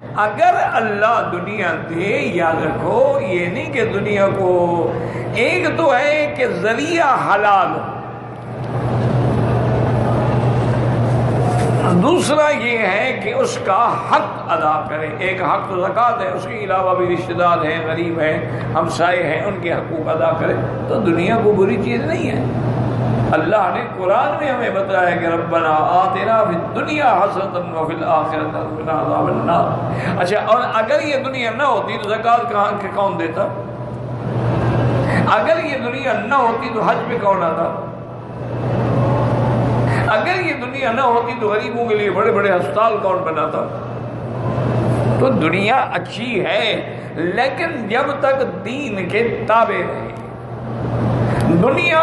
اگر اللہ دنیا دے، یاد رکھو یہ نہیں کہ دنیا کو، ایک تو ہے کہ ذریعہ حلال، دوسرا یہ ہے کہ اس کا حق ادا کرے۔ ایک حق تو زکوٰۃ ہے، اس کے علاوہ بھی رشتہ دار ہیں، غریب ہیں، ہمسائے ہیں، ان کے حقوق ادا کرے، تو دنیا کو بری چیز نہیں ہے۔ اللہ نے قرآن میں ہمیں بتایا کہ ربنا آتنا فی الدنیا حسنۃ وفی الآخرۃ وقنا عذاب النار۔ اچھا، اور اگر یہ دنیا نہ ہوتی تو زکوٰۃ کہاں کے کون دیتا؟ اگر یہ دنیا نہ ہوتی تو حج پہ کون آتا؟ اگر یہ دنیا نہ ہوتی تو غریبوں کے لیے بڑے بڑے ہسپتال کون بناتا؟ تو دنیا اچھی ہے، لیکن جب تک دین کے تابع رہے، دنیا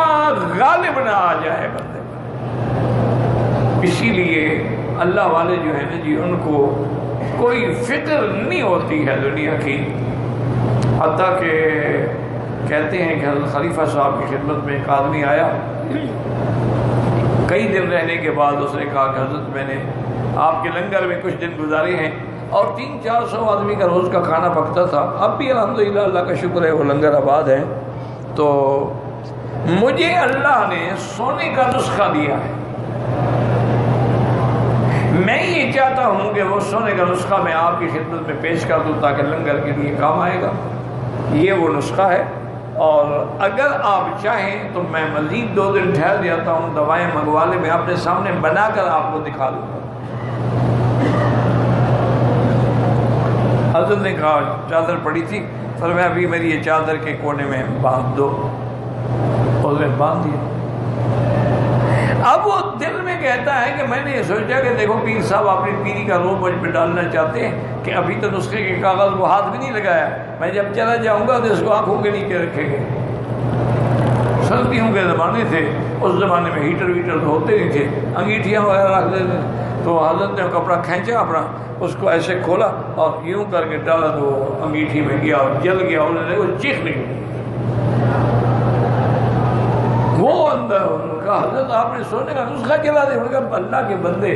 غالب نہ آ جائے بندے پر۔ اسی لیے اللہ والے جو ہیں نا جی، ان کو کوئی فکر نہیں ہوتی ہے دنیا کی، حتیٰ کہ کہتے ہیں کہ حضرت خلیفہ صاحب کی خدمت میں ایک آدمی آیا، کئی دن رہنے کے بعد اس نے کہا کہ حضرت میں نے آپ کے لنگر میں کچھ دن گزارے ہیں اور 300-400 آدمی کا روز کا کھانا پکتا تھا، اب بھی الحمدللہ اللہ کا شکر ہے وہ لنگر آباد ہے، تو مجھے اللہ نے سونے کا نسخہ دیا ہے، میں یہ چاہتا ہوں کہ وہ سونے کا نسخہ میں آپ کی خدمت میں پیش کر دوں تاکہ لنگر کے لیے کام آئے گا۔ یہ وہ نسخہ ہے، اور اگر آپ چاہیں تو میں مزید 2 دن ٹھہر جاتا ہوں، دوائیں منگوا لیں، میں اپنے سامنے بنا کر آپ کو دکھا دوں گا۔ حضرت نے کہا چادر پڑی تھی، فرمایا ابھی میری یہ چادر کے کونے میں باندھ دو، اس نے باندھ دیا۔ اب وہ دل میں کہتا ہے کہ میں نے یہ سوچا کہ دیکھو پیر صاحب اپنی پیری کا روب مجھ پہ ڈالنا چاہتے ہیں کہ ابھی تو نسخے کے کاغذ کو ہاتھ بھی نہیں لگایا، میں جب چلا جاؤں گا تو اس کو آنکھوں کے نیچے رکھیں گے۔ سردیوں کے زمانے تھے، اس زمانے میں ہیٹر ویٹر تو ہوتے نہیں تھے، انگیٹھیاں وغیرہ رکھ دیتے، تو حضرت نے کپڑا کھینچا اپنا، اس کو ایسے کھولا اور یوں کر کے ڈالا تو انگیٹھی میں گیا اور جل گیا، انہوں نے وہ چیخ نہیں، وہ اندر کہا حضرت آپ نے سونے کا نسخہ چلا دیا۔ میں کہا اللہ کے بندے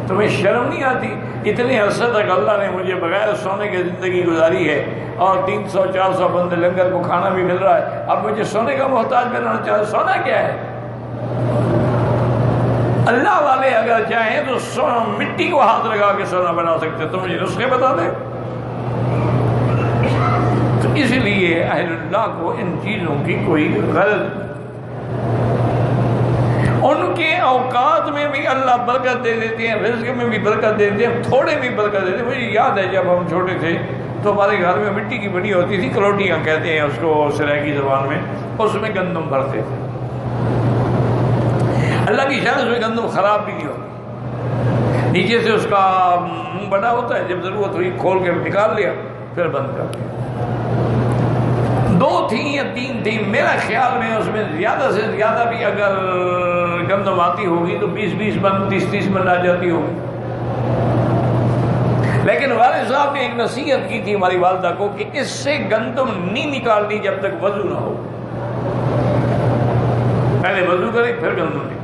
تمہیں شرم نہیں آتی؟ اتنے عرصے تک اللہ نے مجھے بغیر سونے کی زندگی گزاری ہے اور 300-400 بندے لنگر کو کھانا بھی مل رہا ہے، اب مجھے سونے کا محتاج بنانا چاہے؟ سونا کیا ہے؟ اللہ والے اگر چاہیں تو مٹی کو ہاتھ لگا کے سونا بنا سکتے، تو مجھے نسخے بتا دیں۔ تو اس لیے اہل اللہ کو ان چیزوں کی کوئی غرض، ان کے اوقات میں بھی اللہ برکت دے دیتے ہیں، رزق میں بھی برکت دے دیتے ہیں، تھوڑے بھی برکت دیتے ہیں۔ مجھے یاد ہے جب ہم چھوٹے تھے تو ہمارے گھر میں مٹی کی بنی ہوتی تھی، کلوٹیاں کہتے ہیں اس کو سرائیکی زبان میں، اس میں گندم بھرتے تھے۔ اللہ کی شان، اس میں گندم خراب بھی نہیں ہوتا، نیچے سے اس کا منہ بنا ہوتا ہے، جب ضرورت ہوئی کھول کے نکال لیا، پھر بند کر دیا۔ 2 تھیں یا 3 تھیں، میرا خیال میں اس میں زیادہ سے زیادہ بھی اگر گندم آتی ہوگی تو 20-20 من 30-30 من آ جاتی ہوگی۔ لیکن والد صاحب نے ایک نصیحت کی تھی ہماری والدہ کو کہ اس سے گندم نہیں نکالنی جب تک وضو نہ ہو، پہلے وضو کرے پھر گندم نکالے۔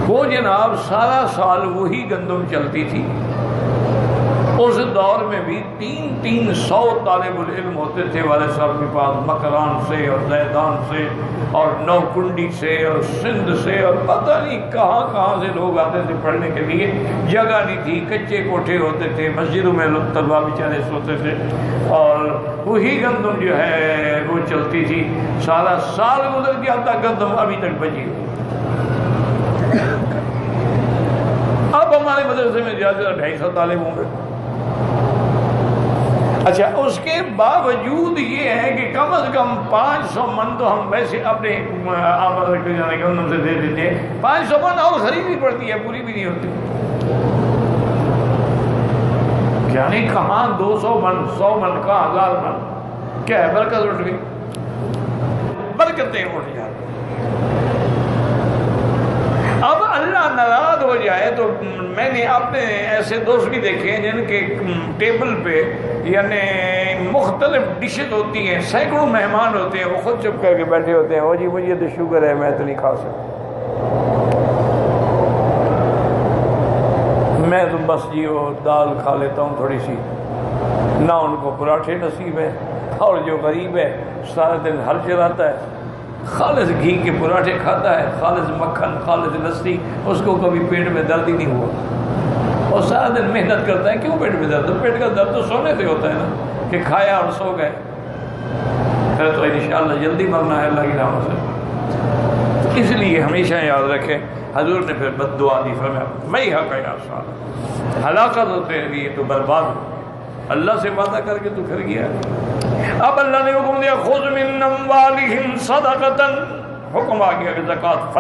وہ جناب سارا سال وہی گندم چلتی تھی، اس دور میں بھی 300 طالب العلم ہوتے تھے والد صاحب کے پاس، مکران سے اور زیدان سے اور نوکنڈی سے اور سندھ سے اور پتہ نہیں کہاں کہاں سے لوگ آتے تھے پڑھنے کے لیے، جگہ نہیں تھی، کچے کوٹھے ہوتے تھے، مسجدوں میں لوگ طلبہ بیچارے سوتے تھے، اور وہی گندم جو ہے وہ چلتی تھی، سارا سال گزر گیا تھا، گندم ابھی تک بچی ہوئی۔ اب ہمارے مدرسے میں زیادہ 250 طالب ہوں گے۔ اچھا، اس کے باوجود یہ ہے کہ کم از کم 500 من تو ہم ویسے اپنے گندم سے دے دیتے ہیں، 500 من اور خریدنی پڑتی ہے، پوری بھی نہیں ہوتی۔ یعنی کہاں 200 من 100 من کا 1000 من، کیا ہے؟ برکت اٹھ گئی، برکتیں اٹھ جاتی۔ اب اللہ ناراض ہو جائے تو میں نے اپنے ایسے دوست بھی دیکھے ہیں جن کے ٹیبل پہ یعنی مختلف ڈشز ہوتی ہیں، سینکڑوں مہمان ہوتے ہیں، وہ خود چپ کر کے بیٹھے ہوتے ہیں، وہ جی مجھے تو شوگر ہے، میں تو نہیں کھا سکتا۔ میں تو بس جی وہ دال کھا لیتا ہوں تھوڑی سی، نہ ان کو پراٹھے نصیب ہے، اور جو غریب ہے سارا دن ہل چلاتا ہے، خالص گھی کے پراٹھے کھاتا ہے، خالص مکھن، خالص لسی، اس کو کبھی پیٹ میں درد ہی نہیں ہوا، اور سارا دن محنت کرتا ہے۔ کیوں پیٹ میں درد؟ پیٹ کا درد تو سونے سے ہوتا ہے نا، کہ کھایا اور سو گئے، پھر تو انشاءاللہ جلدی مرنا ہے اللہ کی رحمت سے۔ تو اس لیے ہمیشہ یاد رکھیں، حضور نے پھر بد دعا دی، فرمایا میں حق یا صالح، ہلاکت ہو تیرے لیے، تو برباد ہو، اللہ سے وعدہ کر کے تو پھر گیا۔ اب اللہ نے حکم دیا خذ من اموالہم صدقۃ، حکم آ گیا کہ زکوٰۃ